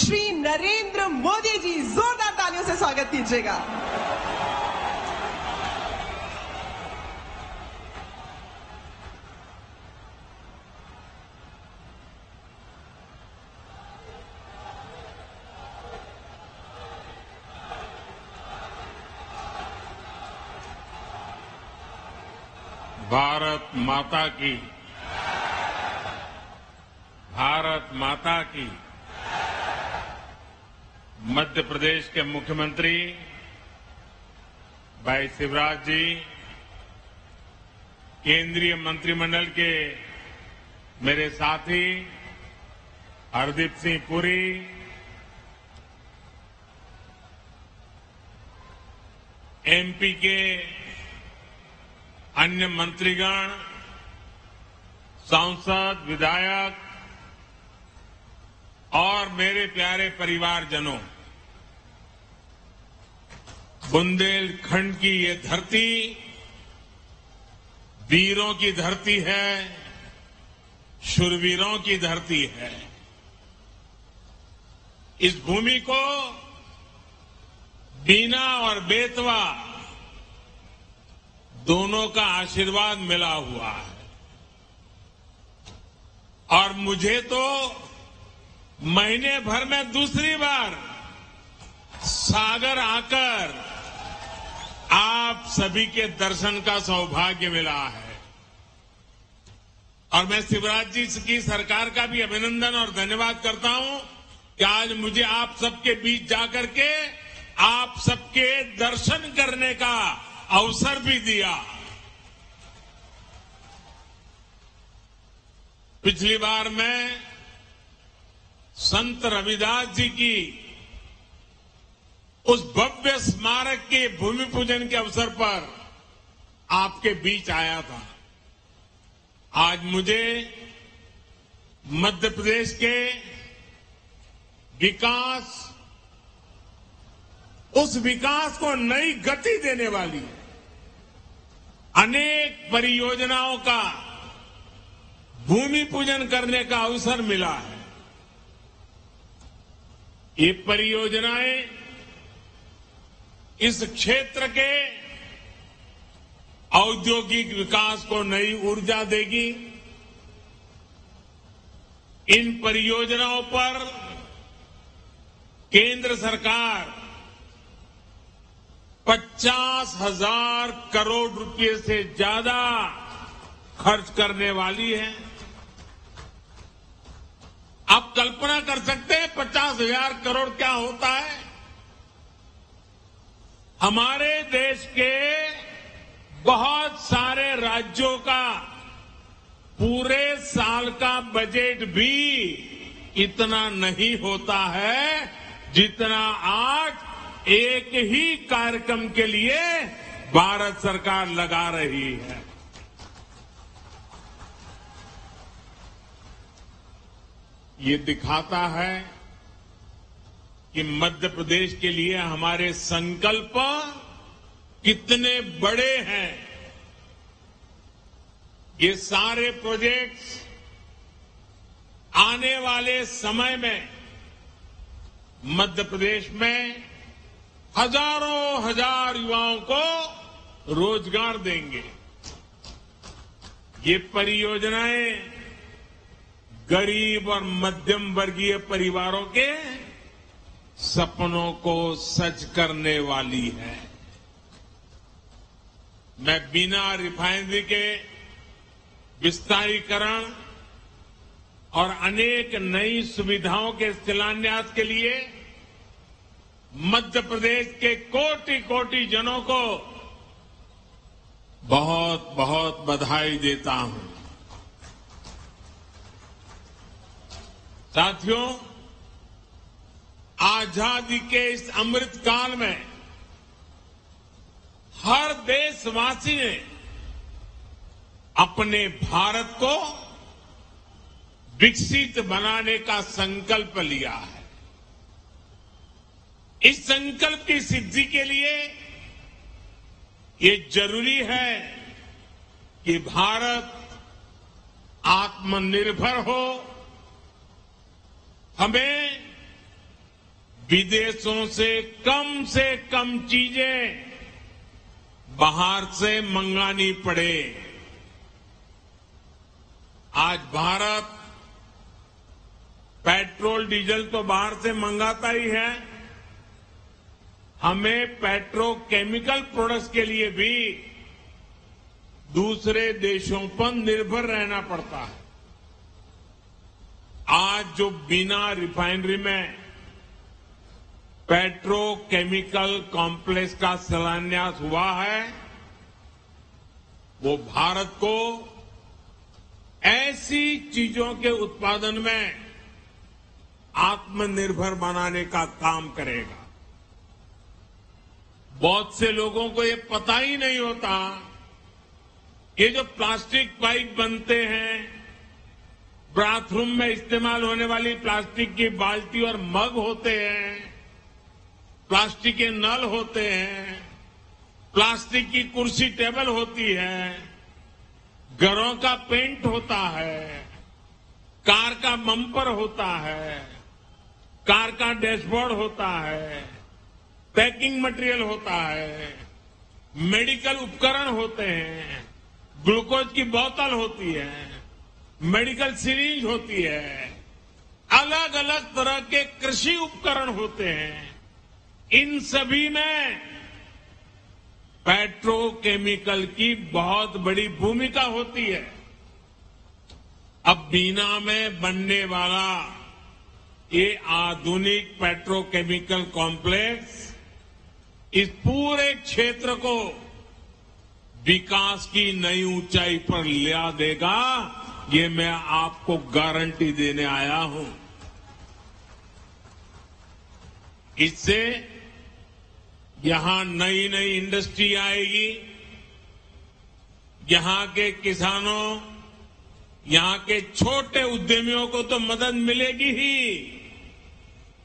श्री नरेंद्र मोदी जी, जोरदार तालियों से स्वागत कीजिएगा। भारत माता की, भारत माता की। मध्य प्रदेश के मुख्यमंत्री भाई शिवराज जी, केंद्रीय मंत्रिमंडल के मेरे साथी हरदीप सिंह पुरी, एमपी के अन्य मंत्रीगण, सांसद, विधायक और मेरे प्यारे परिवारजनों, बुंदेलखंड की ये धरती वीरों की धरती है, शूरवीरों की धरती है। इस भूमि को बीना और बेतवा दोनों का आशीर्वाद मिला हुआ है और मुझे तो महीने भर में दूसरी बार सागर आकर आप सभी के दर्शन का सौभाग्य मिला है। और मैं शिवराज जी की सरकार का भी अभिनंदन और धन्यवाद करता हूं कि आज मुझे आप सबके बीच जाकर के आप सबके दर्शन करने का अवसर भी दिया। पिछली बार मैं संत रविदास जी की उस भव्य स्मारक के भूमि पूजन के अवसर पर आपके बीच आया था। आज मुझे मध्य प्रदेश के विकास, उस विकास को नई गति देने वाली अनेक परियोजनाओं का भूमि पूजन करने का अवसर मिला है। ये परियोजनाएं इस क्षेत्र के औद्योगिक विकास को नई ऊर्जा देगी। इन परियोजनाओं पर केंद्र सरकार 50,000 करोड़ रुपए से ज्यादा खर्च करने वाली है। आप कल्पना कर सकते हैं 50,000 करोड़ क्या होता है? हमारे देश के बहुत सारे राज्यों का पूरे साल का बजट भी इतना नहीं होता है जितना आज एक ही कार्यक्रम के लिए भारत सरकार लगा रही है। ये दिखाता है कि मध्य प्रदेश के लिए हमारे संकल्प कितने बड़े हैं। ये सारे प्रोजेक्ट्स आने वाले समय में मध्य प्रदेश में हजारों हजार युवाओं को रोजगार देंगे। ये परियोजनाएं गरीब और मध्यम वर्गीय परिवारों के सपनों को सच करने वाली है। मैं बिना रिफाइनरी के विस्तारीकरण और अनेक नई सुविधाओं के शिलान्यास के लिए मध्य प्रदेश के कोटि कोटि जनों को बहुत बहुत बधाई देता हूं। साथियों, आजादी के इस अमृत काल में हर देशवासी ने अपने भारत को विकसित बनाने का संकल्प लिया है। इस संकल्प की सिद्धि के लिए ये जरूरी है कि भारत आत्मनिर्भर हो। हमें विदेशों से कम चीजें बाहर से मंगानी पड़े। आज भारत पेट्रोल डीजल तो बाहर से मंगाता ही है, हमें पेट्रोकेमिकल प्रोडक्ट्स के लिए भी दूसरे देशों पर निर्भर रहना पड़ता है। आज जो बिना रिफाइनरी में पेट्रोकेमिकल कॉम्प्लेक्स का शिलान्यास हुआ है, वो भारत को ऐसी चीजों के उत्पादन में आत्मनिर्भर बनाने का काम करेगा। बहुत से लोगों को ये पता ही नहीं होता, ये जो प्लास्टिक पाइप बनते हैं, बाथरूम में इस्तेमाल होने वाली प्लास्टिक की बाल्टी और मग होते हैं, प्लास्टिक के नल होते हैं, प्लास्टिक की कुर्सी टेबल होती है, घरों का पेंट होता है, कार का बम्पर होता है, कार का डैशबोर्ड होता है, पैकिंग मटेरियल होता है, मेडिकल उपकरण होते हैं, ग्लूकोज की बोतल होती है, मेडिकल सिरिंज होती है, अलग अलग तरह के कृषि उपकरण होते हैं। इन सभी में पेट्रोकेमिकल की बहुत बड़ी भूमिका होती है। अब बीना में बनने वाला ये आधुनिक पेट्रोकेमिकल कॉम्प्लेक्स इस पूरे क्षेत्र को विकास की नई ऊंचाई पर ले देगा, ये मैं आपको गारंटी देने आया हूं। इससे यहां नई नई इंडस्ट्री आएगी, यहां के किसानों, यहां के छोटे उद्यमियों को तो मदद मिलेगी ही,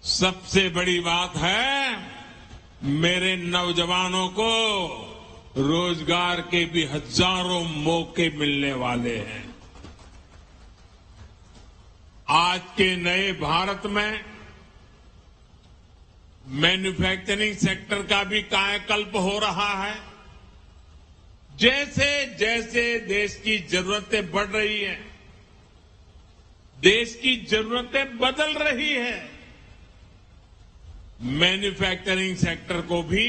सबसे बड़ी बात है मेरे नौजवानों को रोजगार के भी हजारों मौके मिलने वाले हैं। आज के नए भारत में मैन्युफैक्चरिंग सेक्टर का भी कायाकल्प हो रहा है। जैसे जैसे देश की जरूरतें बढ़ रही हैं, देश की जरूरतें बदल रही हैं, मैन्युफैक्चरिंग सेक्टर को भी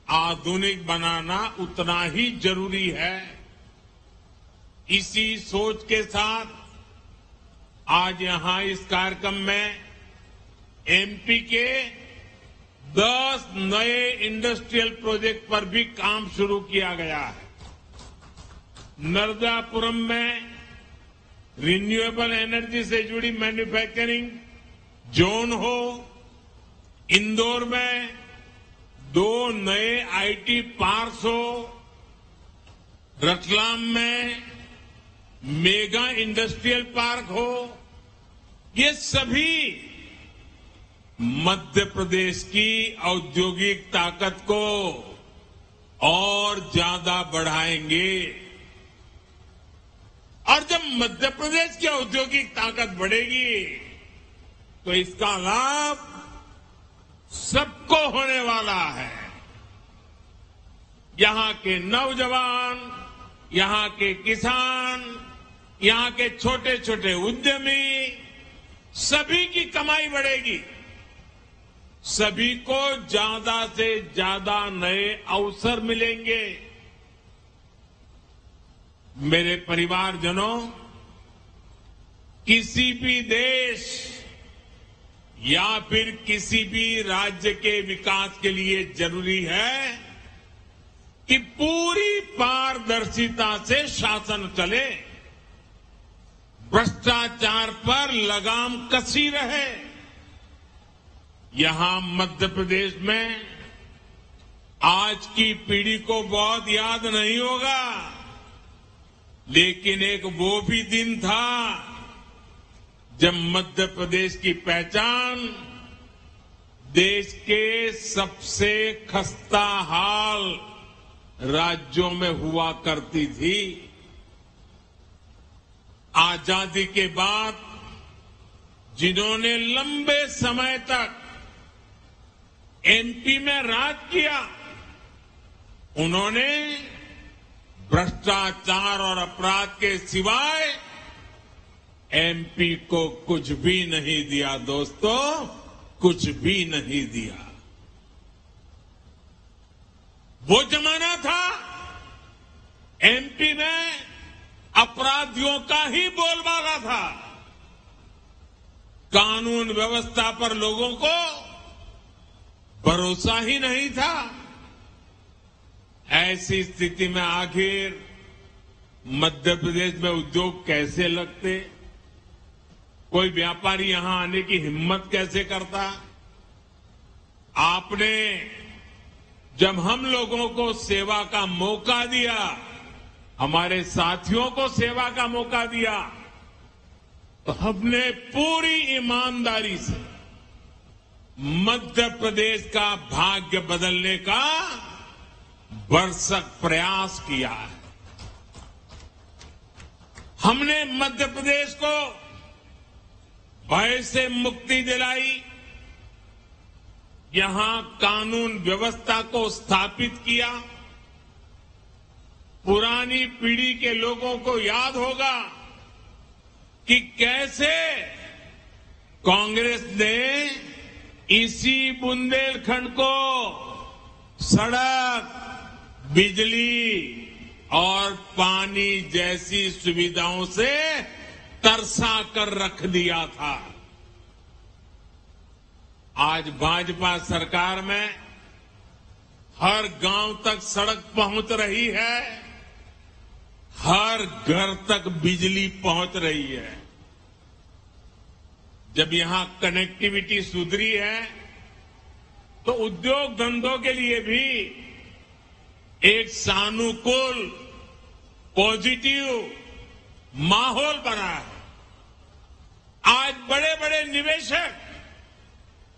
आधुनिक बनाना उतना ही जरूरी है। इसी सोच के साथ आज यहां इस कार्यक्रम में एमपी के 10 नए इंडस्ट्रियल प्रोजेक्ट पर भी काम शुरू किया गया है। नर्मदापुरम में रिन्यूएबल एनर्जी से जुड़ी मैन्युफैक्चरिंग जोन हो, इंदौर में 2 नए आईटी पार्क्स हो, रतलाम में मेगा इंडस्ट्रियल पार्क हो, ये सभी मध्य प्रदेश की औद्योगिक ताकत को और ज्यादा बढ़ाएंगे। और जब मध्य प्रदेश की औद्योगिक ताकत बढ़ेगी तो इसका लाभ सबको होने वाला है। यहां के नौजवान, यहां के किसान, यहां के छोटे छोटे उद्यमी, सभी की कमाई बढ़ेगी, सभी को ज्यादा से ज्यादा नए अवसर मिलेंगे। मेरे परिवारजनों, किसी भी देश या फिर किसी भी राज्य के विकास के लिए जरूरी है कि पूरी पारदर्शिता से शासन चले, भ्रष्टाचार पर लगाम कसी रहे। यहां मध्य प्रदेश में आज की पीढ़ी को बहुत याद नहीं होगा, लेकिन एक वो भी दिन था जब मध्य प्रदेश की पहचान देश के सबसे खस्ता हाल राज्यों में हुआ करती थी। आजादी के बाद जिन्होंने लंबे समय तक एमपी में राज किया, उन्होंने भ्रष्टाचार और अपराध के सिवाय एमपी को कुछ भी नहीं दिया दोस्तों, कुछ भी नहीं दिया। वो जमाना था एमपी में अपराधियों का ही बोलबाला था। कानून व्यवस्था पर लोगों को भरोसा ही नहीं था। ऐसी स्थिति में आखिर मध्य प्रदेश में उद्योग कैसे लगते? कोई व्यापारी यहां आने की हिम्मत कैसे करता? आपने जब हम लोगों को सेवा का मौका दिया, हमारे साथियों को सेवा का मौका दिया, तो हमने पूरी ईमानदारी से मध्य प्रदेश का भाग्य बदलने का भरसक प्रयास किया है। हमने मध्य प्रदेश को भय से मुक्ति दिलाई, यहां कानून व्यवस्था को स्थापित किया। पुरानी पीढ़ी के लोगों को याद होगा कि कैसे कांग्रेस ने इसी बुंदेलखंड को सड़क, बिजली और पानी जैसी सुविधाओं से तरसा कर रख दिया था। आज भाजपा सरकार में हर गांव तक सड़क पहुंच रही है, हर घर तक बिजली पहुंच रही है। जब यहां कनेक्टिविटी सुधरी है तो उद्योग धंधों के लिए भी एक सानुकूल, पॉजिटिव माहौल बना है। आज बड़े बड़े निवेशक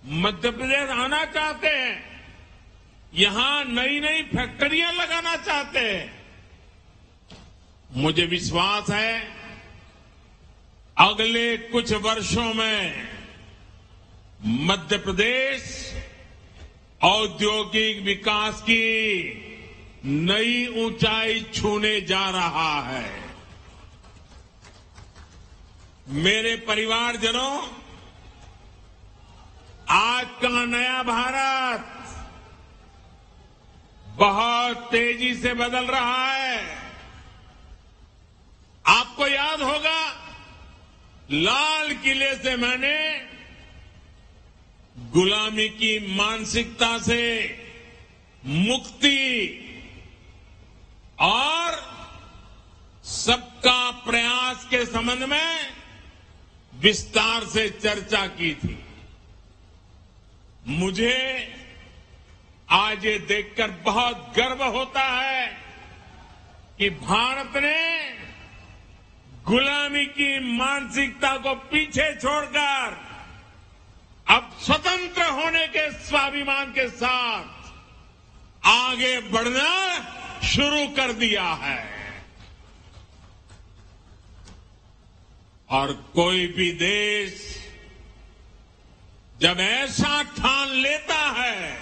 मध्य प्रदेश आना चाहते हैं, यहां नई नई फैक्ट्रियां लगाना चाहते हैं। मुझे विश्वास है अगले कुछ वर्षों में मध्य प्रदेश औद्योगिक विकास की नई ऊंचाई छूने जा रहा है। मेरे परिवारजनों, आज का नया भारत बहुत तेजी से बदल रहा है। आपको याद होगा, लाल किले से मैंने गुलामी की मानसिकता से मुक्ति और सबका प्रयास के संबंध में विस्तार से चर्चा की थी। मुझे आज ये देखकर बहुत गर्व होता है कि भारत ने गुलामी की मानसिकता को पीछे छोड़कर अब स्वतंत्र होने के स्वाभिमान के साथ आगे बढ़ना शुरू कर दिया है। और कोई भी देश जब ऐसा ठान लेता है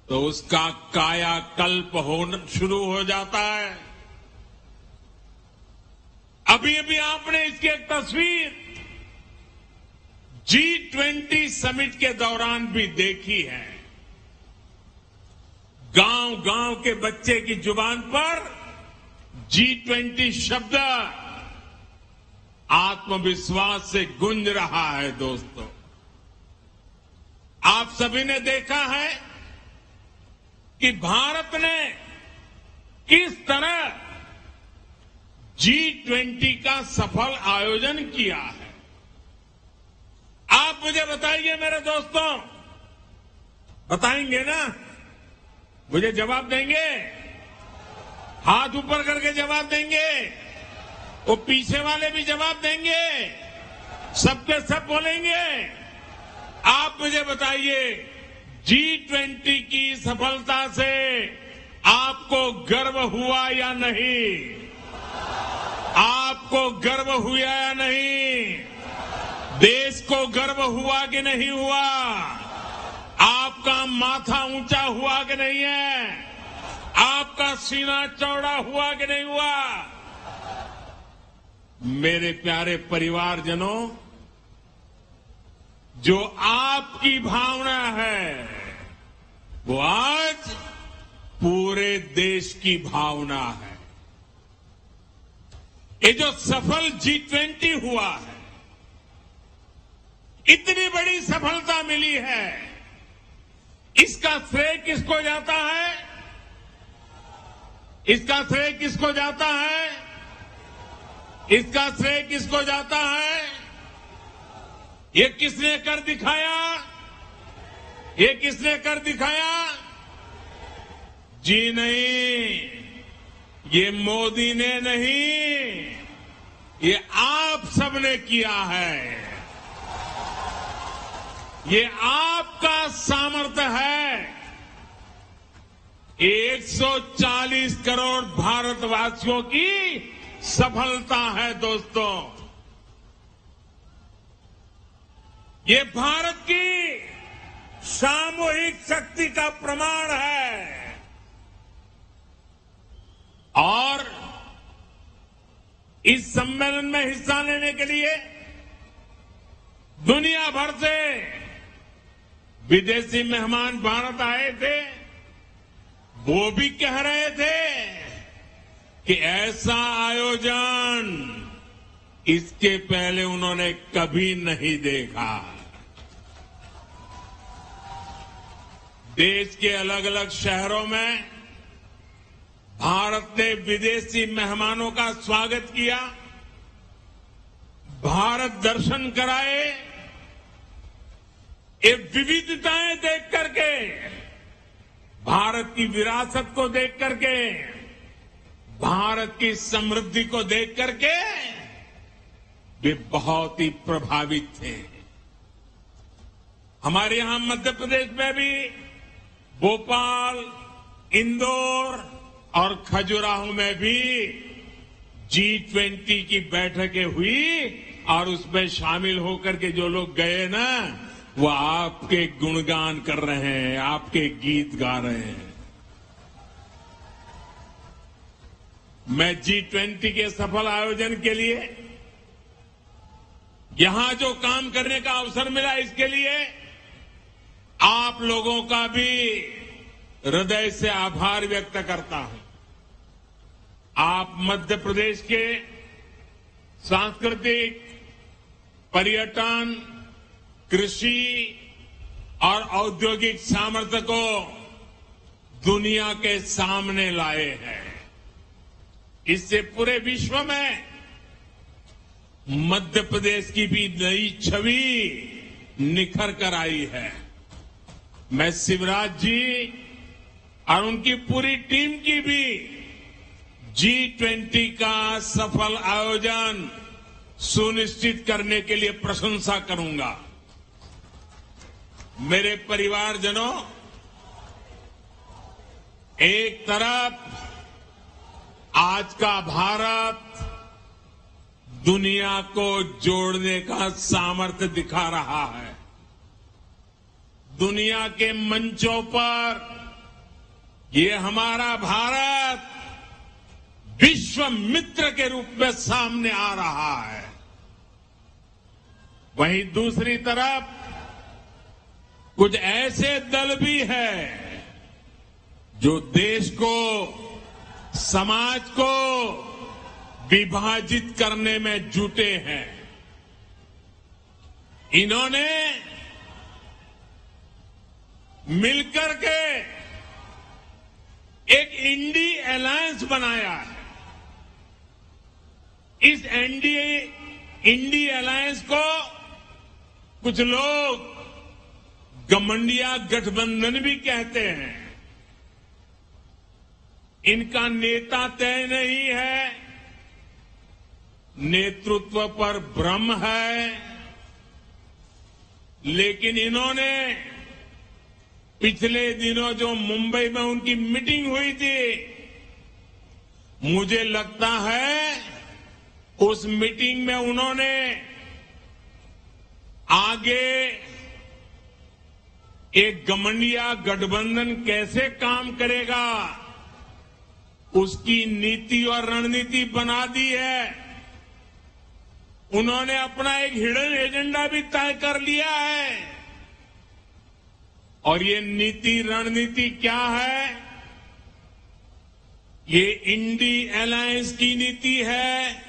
तो उसका कायाकल्प होना शुरू हो जाता है। अभी अभी आपने इसकी एक तस्वीर G20 समिट के दौरान भी देखी है। गांव गांव के बच्चे की जुबान पर G20 शब्द आत्मविश्वास से गूंज रहा है। दोस्तों, आप सभी ने देखा है कि भारत ने किस तरह G20 का सफल आयोजन किया है। आप मुझे बताइए मेरे दोस्तों, बताएंगे ना? मुझे जवाब देंगे? हाथ ऊपर करके जवाब देंगे? वो पीछे वाले भी जवाब देंगे? सबके सब बोलेंगे? आप मुझे बताइए, G20 की सफलता से आपको गर्व हुआ या नहीं? आपको गर्व हुआ या नहीं? देश को गर्व हुआ कि नहीं हुआ? आपका माथा ऊंचा हुआ कि नहीं है? आपका सीना चौड़ा हुआ कि नहीं हुआ? मेरे प्यारे परिवारजनों, जो आपकी भावना है वो आज पूरे देश की भावना है। ये जो सफल G20 हुआ है, इतनी बड़ी सफलता मिली है, इसका श्रेय किसको जाता है? इसका श्रेय किसको जाता है? इसका श्रेय किसको जाता है? ये किसने कर दिखाया? ये किसने कर दिखाया? जी नहीं, ये मोदी ने नहीं, ये आप सबने किया है। ये आपका सामर्थ्य है। 140 करोड़ भारतवासियों की सफलता है दोस्तों। ये भारत की सामूहिक शक्ति का प्रमाण है। और इस सम्मेलन में हिस्सा लेने के लिए दुनिया भर से विदेशी मेहमान भारत आए थे। वो भी कह रहे थे कि ऐसा आयोजन इसके पहले उन्होंने कभी नहीं देखा। देश के अलग अलग शहरों में भारत ने विदेशी मेहमानों का स्वागत किया, भारत दर्शन कराए। ये विविधताएं देख करके, भारत की विरासत को देख करके, भारत की समृद्धि को देख करके वे बहुत ही प्रभावित थे। हमारे यहां मध्य प्रदेश में भी भोपाल, इंदौर और खजुराहो में भी G20 की बैठकें हुई और उसमें शामिल होकर के जो लोग गए ना, वो आपके गुणगान कर रहे हैं, आपके गीत गा रहे हैं। मैं G20 के सफल आयोजन के लिए यहां जो काम करने का अवसर मिला, इसके लिए आप लोगों का भी हृदय से आभार व्यक्त करता हूं। आप मध्य प्रदेश के सांस्कृतिक, पर्यटन, कृषि और औद्योगिक सामर्थ्य को दुनिया के सामने लाए हैं। इससे पूरे विश्व में मध्य प्रदेश की भी नई छवि निखर कर आई है। मैं शिवराज जी और उनकी पूरी टीम की भी G20 का सफल आयोजन सुनिश्चित करने के लिए प्रशंसा करूंगा। मेरे परिवारजनों, एक तरफ आज का भारत दुनिया को जोड़ने का सामर्थ्य दिखा रहा है। दुनिया के मंचों पर ये हमारा भारत विश्व मित्र के रूप में सामने आ रहा है। वहीं दूसरी तरफ कुछ ऐसे दल भी हैं जो देश को, समाज को विभाजित करने में जुटे हैं। इन्होंने मिलकर के एक इंडी अलायंस बनाया है। इस इंडी अलायंस को कुछ लोग गठबंधन गठबंधन भी कहते हैं। इनका नेता तय नहीं है, नेतृत्व पर भ्रम है, लेकिन इन्होंने पिछले दिनों जो मुंबई में उनकी मीटिंग हुई थी, मुझे लगता है उस मीटिंग में उन्होंने आगे एक गठबंधन गठबंधन कैसे काम करेगा, उसकी नीति और रणनीति बना दी है। उन्होंने अपना एक हिडन एजेंडा भी तय कर लिया है। और ये नीति रणनीति क्या है? ये इंडी अलायंस की नीति है,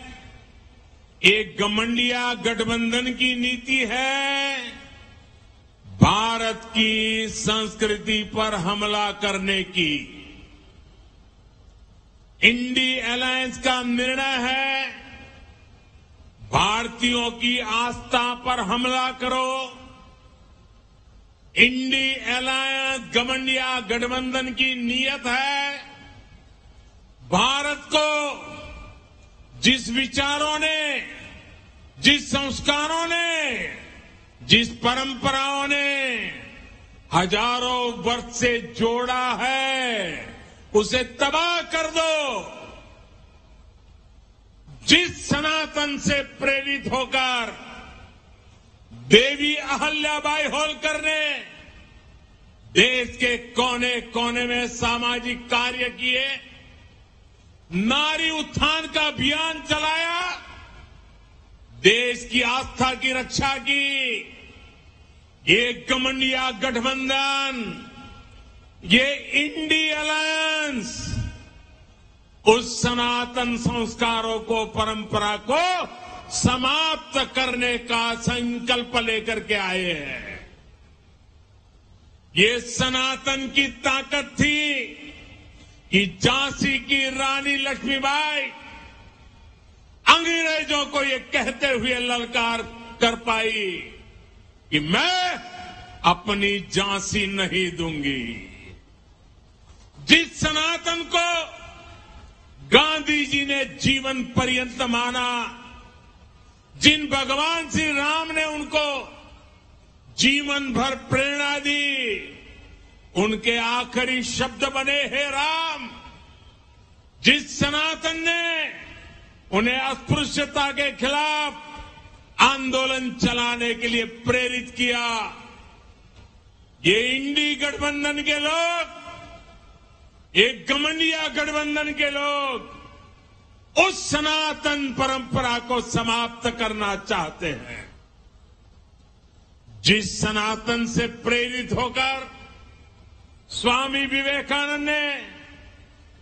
एक गठबंधन गठबंधन की नीति है, भारत की संस्कृति पर हमला करने की। इंडी अलायंस का निर्णय है, भारतीयों की आस्था पर हमला करो। इंडी अलायंस गठबंधन की नीयत है, भारत को जिस विचारों ने, जिस संस्कारों ने, जिस परंपराओं ने हजारों वर्ष से जोड़ा है, उसे तबाह कर दो। जिस सनातन से प्रेरित होकर देवी अहल्याबाई होलकर ने देश के कोने कोने में सामाजिक कार्य किए, नारी उत्थान का अभियान चलाया, देश की आस्था की रक्षा की, ये गठबंधन, ये इंडी अलायंस उस सनातन संस्कारों को, परंपरा को समाप्त करने का संकल्प लेकर के आए हैं। ये सनातन की ताकत थी कि झांसी की रानी लक्ष्मीबाई अंग्रेजों को ये कहते हुए ललकार कर पाई कि मैं अपनी झांसी नहीं दूंगी। जिस सनातन को गांधी जी ने जीवन पर्यंत माना, जिन भगवान श्री राम ने उनको जीवन भर प्रेरणा दी, उनके आखिरी शब्द बने हे राम। जिस सनातन ने उन्हें अस्पृश्यता के खिलाफ आंदोलन चलाने के लिए प्रेरित किया, ये इंडी गठबंधन के लोग, एक गठबंधन के लोग उस सनातन परंपरा को समाप्त करना चाहते हैं। जिस सनातन से प्रेरित होकर स्वामी विवेकानंद ने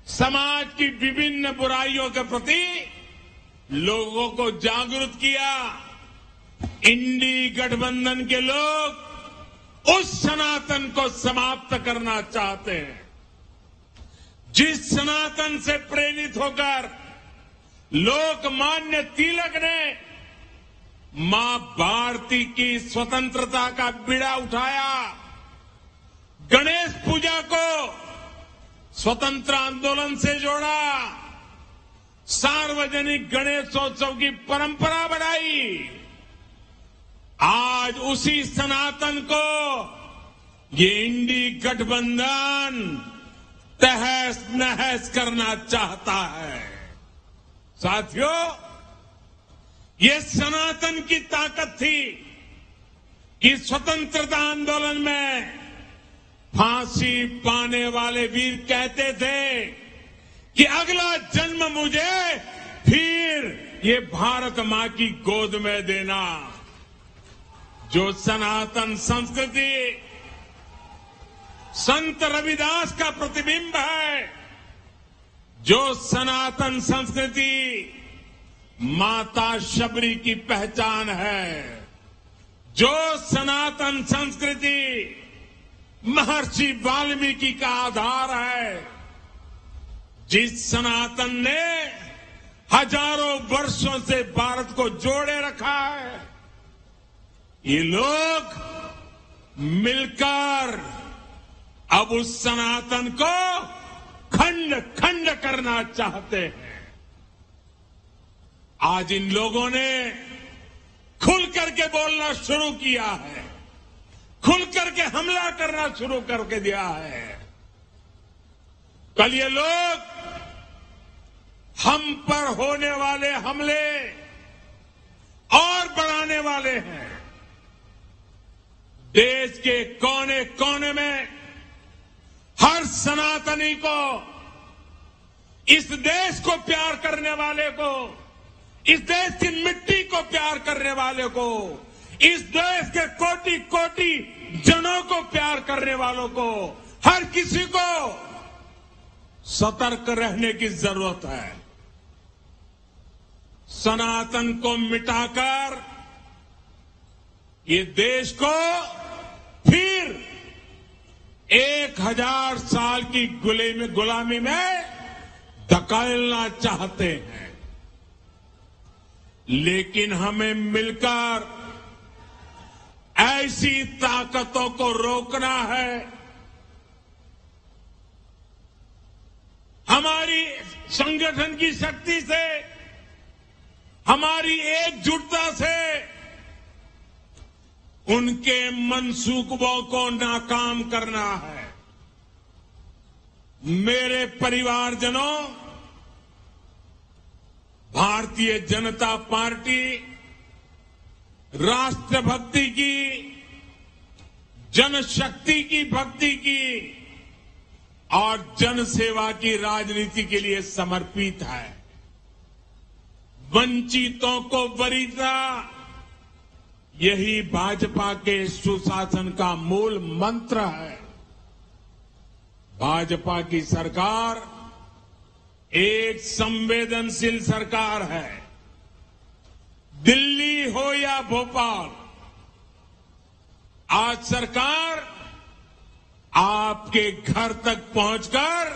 समाज की विभिन्न बुराइयों के प्रति लोगों को जागरूक किया, इंडी गठबंधन के लोग उस सनातन को समाप्त करना चाहते हैं। जिस सनातन से प्रेरित होकर लोकमान्य तिलक ने मां भारती की स्वतंत्रता का बीड़ा उठाया, गणेश पूजा को स्वतंत्र आंदोलन से जोड़ा, सार्वजनिक गणेशोत्सव की परंपरा बनाई, आज उसी सनातन को ये इंडी गठबंधन तहस नहस करना चाहता है। साथियों, ये सनातन की ताकत थी कि स्वतंत्रता आंदोलन में फांसी पाने वाले वीर कहते थे कि अगला जन्म मुझे फिर ये भारत मां की गोद में देना। जो सनातन संस्कृति संत रविदास का प्रतिबिंब है, जो सनातन संस्कृति माता शबरी की पहचान है, जो सनातन संस्कृति महर्षि वाल्मीकि का आधार है, जिस सनातन ने हजारों वर्षों से भारत को जोड़े रखा है, ये लोग मिलकर अब उस सनातन को खंड खंड करना चाहते हैं। आज इन लोगों ने खुल करके बोलना शुरू किया है, खुल करके हमला करना शुरू करके दिया है। कल ये लोग हम पर होने वाले हमले और बढ़ाने वाले हैं। देश के कोने कोने में हर सनातनी को, इस देश को प्यार करने वाले को, इस देश की मिट्टी को प्यार करने वाले को, इस देश के कोटि कोटि जनों को प्यार करने वालों को, हर किसी को सतर्क रहने की जरूरत है। सनातन को मिटाकर ये देश को फिर 1000 साल की गुलामी में धकेलना चाहते हैं, लेकिन हमें मिलकर ऐसी ताकतों को रोकना है। हमारी संगठन की शक्ति से, हमारी एकजुटता से उनके मंसूबों को नाकाम करना है। मेरे परिवारजनों, भारतीय जनता पार्टी राष्ट्रभक्ति की, जनशक्ति की भक्ति की और जनसेवा की राजनीति के लिए समर्पित है। वंचितों को वरीयता, यही भाजपा के सुशासन का मूल मंत्र है। भाजपा की सरकार एक संवेदनशील सरकार है। दिल्ली हो या भोपाल, आज सरकार आपके घर तक पहुंचकर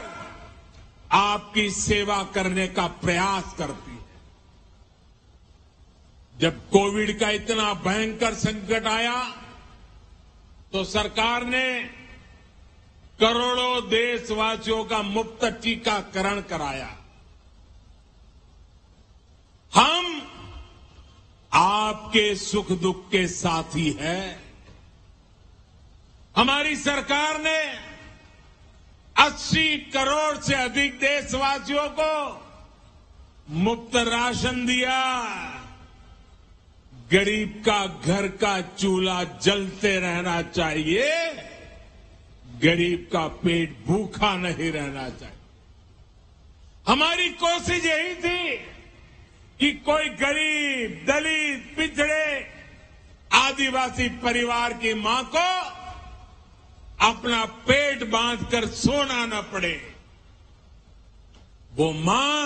आपकी सेवा करने का प्रयास करती है। जब कोविड का इतना भयंकर संकट आया तो सरकार ने करोड़ों देशवासियों का मुफ्त टीकाकरण कराया। हम आपके सुख दुख के साथी हैं। हमारी सरकार ने 80 करोड़ से अधिक देशवासियों को मुफ्त राशन दिया। गरीब का घर का चूल्हा जलते रहना चाहिए, गरीब का पेट भूखा नहीं रहना चाहिए। हमारी कोशिश यही थी कि कोई गरीब, दलित, पिछड़े, आदिवासी परिवार की मां को अपना पेट बांधकर सोना न पड़े। वो मां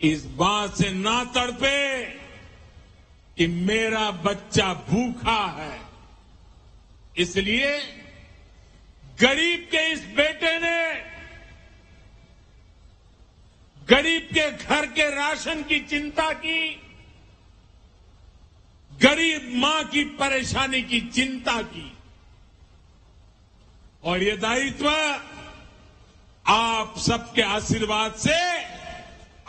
इस बात से ना तड़पे कि मेरा बच्चा भूखा है। इसलिए गरीब के इस बेटे ने गरीब के घर के राशन की चिंता की, गरीब मां की परेशानी की चिंता की, और ये दायित्व आप सबके आशीर्वाद से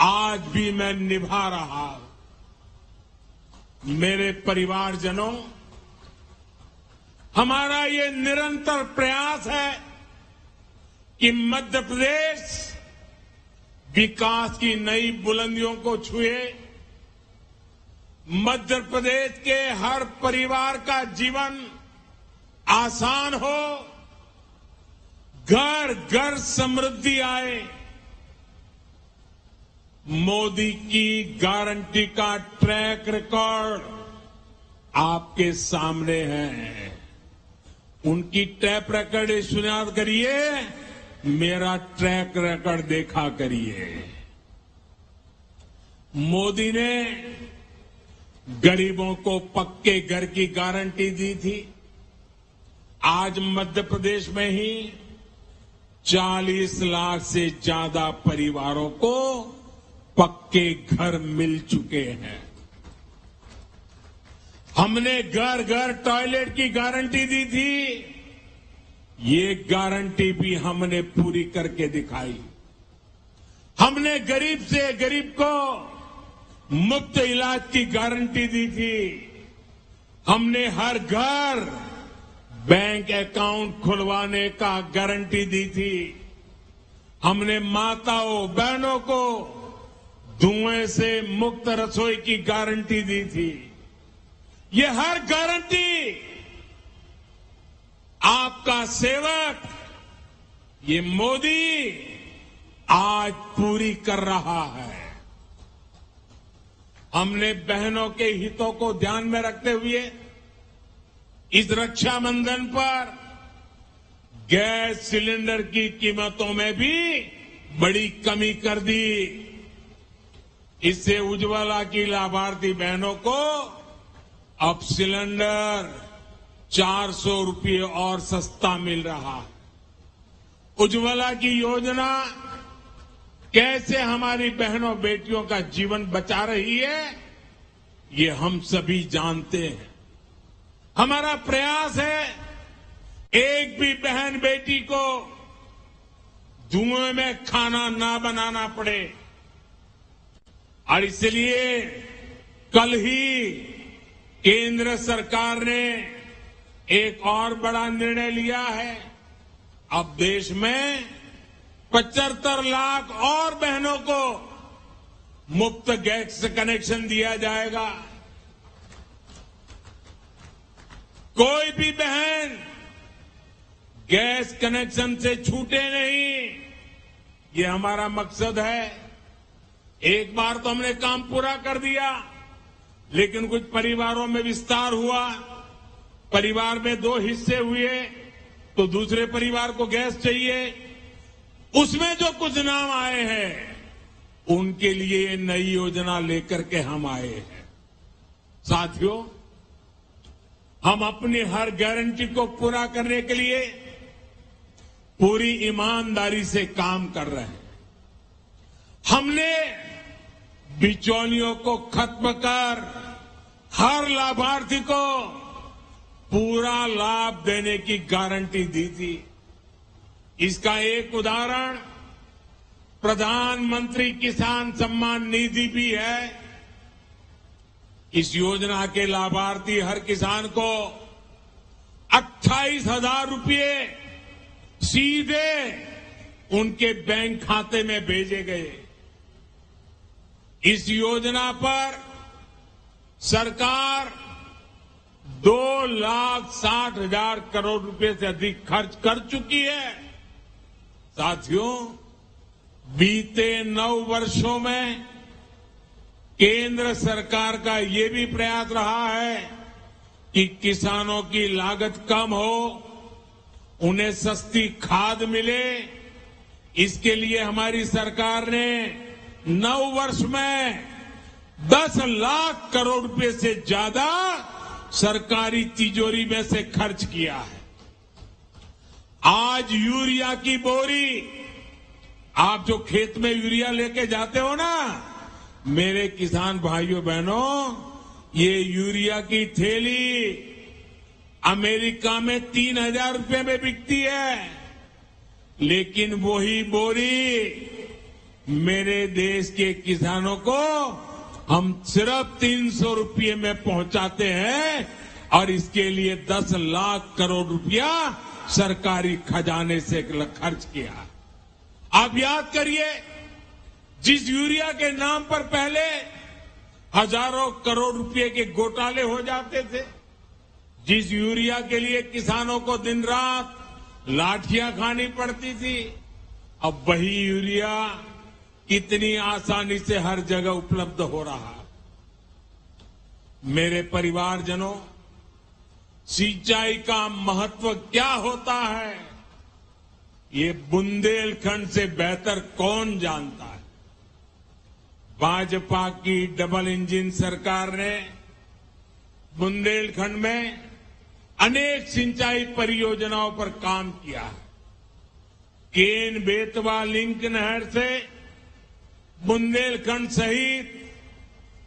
आज भी मैं निभा रहा हूं। मेरे परिवारजनों, हमारा ये निरंतर प्रयास है कि मध्य प्रदेश विकास की नई बुलंदियों को छुए, मध्य प्रदेश के हर परिवार का जीवन आसान हो, घर घर समृद्धि आए। मोदी की गारंटी का ट्रैक रिकॉर्ड आपके सामने है। उनकी ट्रैक रिकॉर्ड सुनियाद करिए, मेरा ट्रैक रिकॉर्ड देखा करिए। मोदी ने गरीबों को पक्के घर की गारंटी दी थी। आज मध्य प्रदेश में ही 40 लाख से ज्यादा परिवारों को पक्के घर मिल चुके हैं। हमने घर घर टॉयलेट की गारंटी दी थी, ये गारंटी भी हमने पूरी करके दिखाई। हमने गरीब से गरीब को मुफ्त इलाज की गारंटी दी थी। हमने हर घर बैंक अकाउंट खुलवाने का गारंटी दी थी। हमने माताओं बहनों को धुएं से मुक्त रसोई की गारंटी दी थी। ये हर गारंटी का सेवक ये मोदी आज पूरी कर रहा है। हमने बहनों के हितों को ध्यान में रखते हुए इस रक्षाबंधन पर गैस सिलेंडर की कीमतों में भी बड़ी कमी कर दी। इससे उज्ज्वला की लाभार्थी बहनों को अब सिलेंडर 400 रुपये और सस्ता मिल रहा है। उज्ज्वला की योजना कैसे हमारी बहनों बेटियों का जीवन बचा रही है, ये हम सभी जानते हैं। हमारा प्रयास है एक भी बहन बेटी को धुएं में खाना ना बनाना पड़े, और इसलिए कल ही केंद्र सरकार ने एक और बड़ा निर्णय लिया है। अब देश में 75 लाख और बहनों को मुफ्त गैस कनेक्शन दिया जाएगा। कोई भी बहन गैस कनेक्शन से छूटे नहीं, ये हमारा मकसद है। एक बार तो हमने काम पूरा कर दिया, लेकिन कुछ परिवारों में विस्तार हुआ। परिवार में 2 हिस्से हुए तो दूसरे परिवार को गैस चाहिए। उसमें जो कुछ नाम आए हैं उनके लिए नई योजना लेकर के हम आए हैं। साथियों, हम अपनी हर गारंटी को पूरा करने के लिए पूरी ईमानदारी से काम कर रहे हैं। हमने बिचौलियों को खत्म कर हर लाभार्थी को पूरा लाभ देने की गारंटी दी थी। इसका एक उदाहरण प्रधानमंत्री किसान सम्मान निधि भी है। इस योजना के लाभार्थी हर किसान को 28,000 रुपये सीधे उनके बैंक खाते में भेजे गए। इस योजना पर सरकार 2,60,000 करोड़ रुपए से अधिक खर्च कर चुकी है। साथियों, बीते 9 वर्षों में केंद्र सरकार का ये भी प्रयास रहा है कि किसानों की लागत कम हो, उन्हें सस्ती खाद मिले। इसके लिए हमारी सरकार ने 9 वर्ष में 10 लाख करोड़ रुपए से ज्यादा सरकारी तिजोरी में से खर्च किया है। आज यूरिया की बोरी, आप जो खेत में यूरिया लेके जाते हो ना, मेरे किसान भाइयों बहनों, ये यूरिया की थैली अमेरिका में 3,000 रुपए में बिकती है, लेकिन वही बोरी मेरे देश के किसानों को हम सिर्फ 300 रुपये में पहुंचाते हैं, और इसके लिए 10 लाख करोड़ रुपया सरकारी खजाने से खर्च किया। आप याद करिए, जिस यूरिया के नाम पर पहले हजारों करोड़ रुपए के घोटाले हो जाते थे, जिस यूरिया के लिए किसानों को दिन रात लाठियां खानी पड़ती थी, अब वही यूरिया कितनी आसानी से हर जगह उपलब्ध हो रहा है। मेरे परिवारजनों, सिंचाई का महत्व क्या होता है, ये बुंदेलखंड से बेहतर कौन जानता है। भाजपा की डबल इंजन सरकार ने बुंदेलखंड में अनेक सिंचाई परियोजनाओं पर काम किया है। केन बेतवा लिंक नहर से बुंदेलखंड सहित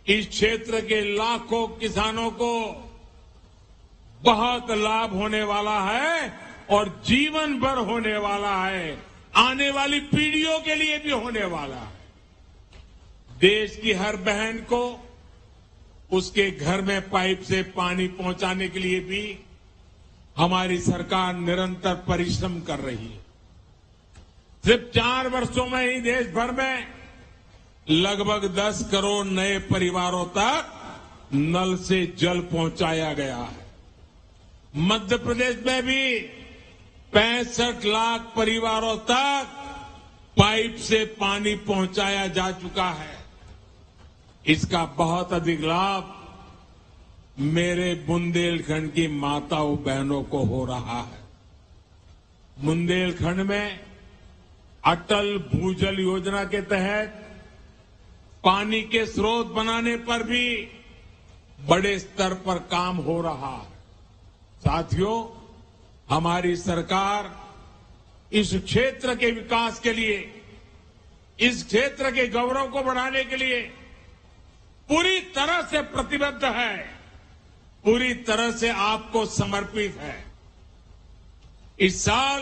इस क्षेत्र के लाखों किसानों को बहुत लाभ होने वाला है, और जीवन भर होने वाला है, आने वाली पीढ़ियों के लिए भी होने वाला है। देश की हर बहन को उसके घर में पाइप से पानी पहुंचाने के लिए भी हमारी सरकार निरंतर परिश्रम कर रही है। सिर्फ 4 वर्षों में ही देश भर में लगभग 10 करोड़ नए परिवारों तक नल से जल पहुंचाया गया है। मध्य प्रदेश में भी 65 लाख परिवारों तक पाइप से पानी पहुंचाया जा चुका है। इसका बहुत अधिक लाभ मेरे बुंदेलखंड की माताओं बहनों को हो रहा है। बुंदेलखंड में अटल भूजल योजना के तहत पानी के स्रोत बनाने पर भी बड़े स्तर पर काम हो रहा है। साथियों, हमारी सरकार इस क्षेत्र के विकास के लिए, इस क्षेत्र के गौरव को बढ़ाने के लिए पूरी तरह से प्रतिबद्ध है, पूरी तरह से आपको समर्पित है। इस साल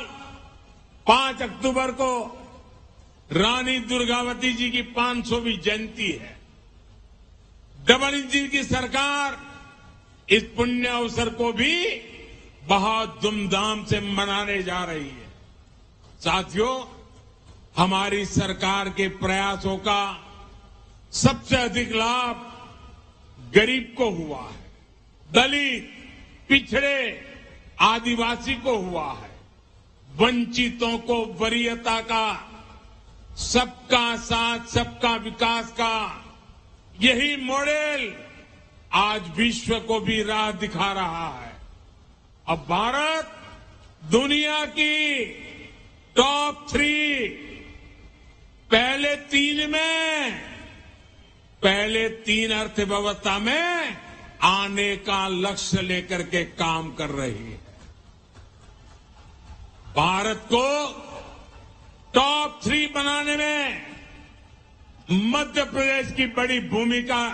5 अक्टूबर को रानी दुर्गावती जी की 500वीं जयंती है। डबल इंजन की सरकार इस पुण्य अवसर को भी बहुत धूमधाम से मनाने जा रही है। साथियों, हमारी सरकार के प्रयासों का सबसे अधिक लाभ गरीब को हुआ है, दलित, पिछड़े, आदिवासी को हुआ है। वंचितों को वरीयता का, सबका साथ सबका विकास का यही मॉडल आज विश्व को भी राह दिखा रहा है। अब भारत दुनिया की टॉप 3 पहले तीन अर्थव्यवस्था में आने का लक्ष्य लेकर के काम कर रही है। भारत को टॉप 3 बनाने में मध्य प्रदेश की बड़ी भूमिका,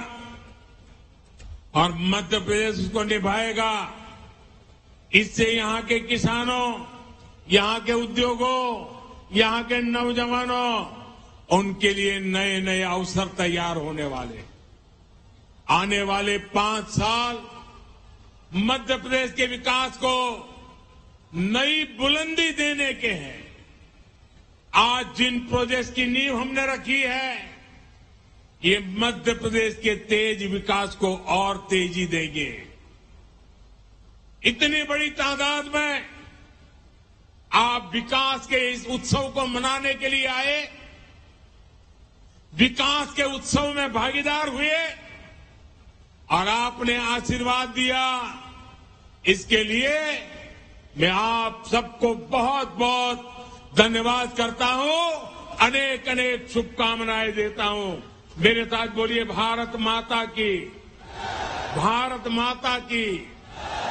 और मध्य प्रदेश उसको निभाएगा। इससे यहां के किसानों, यहां के उद्योगों, यहां के नौजवानों, उनके लिए नए नए अवसर तैयार होने वाले। आने वाले 5 साल मध्य प्रदेश के विकास को नई बुलंदी देने के हैं। आज जिन प्रोजेक्ट की नींव हमने रखी है, ये मध्य प्रदेश के तेज विकास को और तेजी देंगे। इतनी बड़ी तादाद में आप विकास के इस उत्सव को मनाने के लिए आए, विकास के उत्सव में भागीदार हुए और आपने आशीर्वाद दिया। इसके लिए मैं आप सबको बहुत बहुत धन्यवाद करता हूं, अनेक अनेक शुभकामनाएं देता हूं। मेरे साथ बोलिए, भारत माता की, भारत माता की,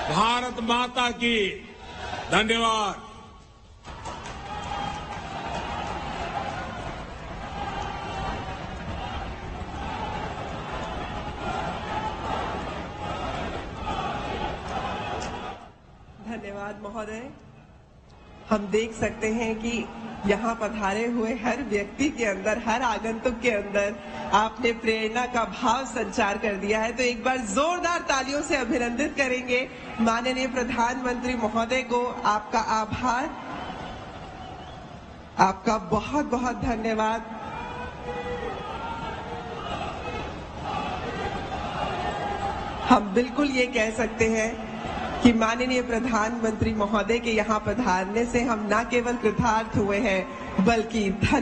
भारत माता की। धन्यवाद। धन्यवाद महोदय। हम देख सकते हैं कि यहाँ पधारे हुए हर व्यक्ति के अंदर, हर आगंतुक के अंदर आपने प्रेरणा का भाव संचार कर दिया है। तो एक बार जोरदार तालियों से अभिनंदित करेंगे माननीय प्रधानमंत्री महोदय को। आपका आभार, आपका बहुत बहुत धन्यवाद। हम बिल्कुल ये कह सकते हैं कि माननीय प्रधानमंत्री महोदय के यहाँ पधारने से हम न केवल कृतार्थ हुए हैं, बल्कि धन्य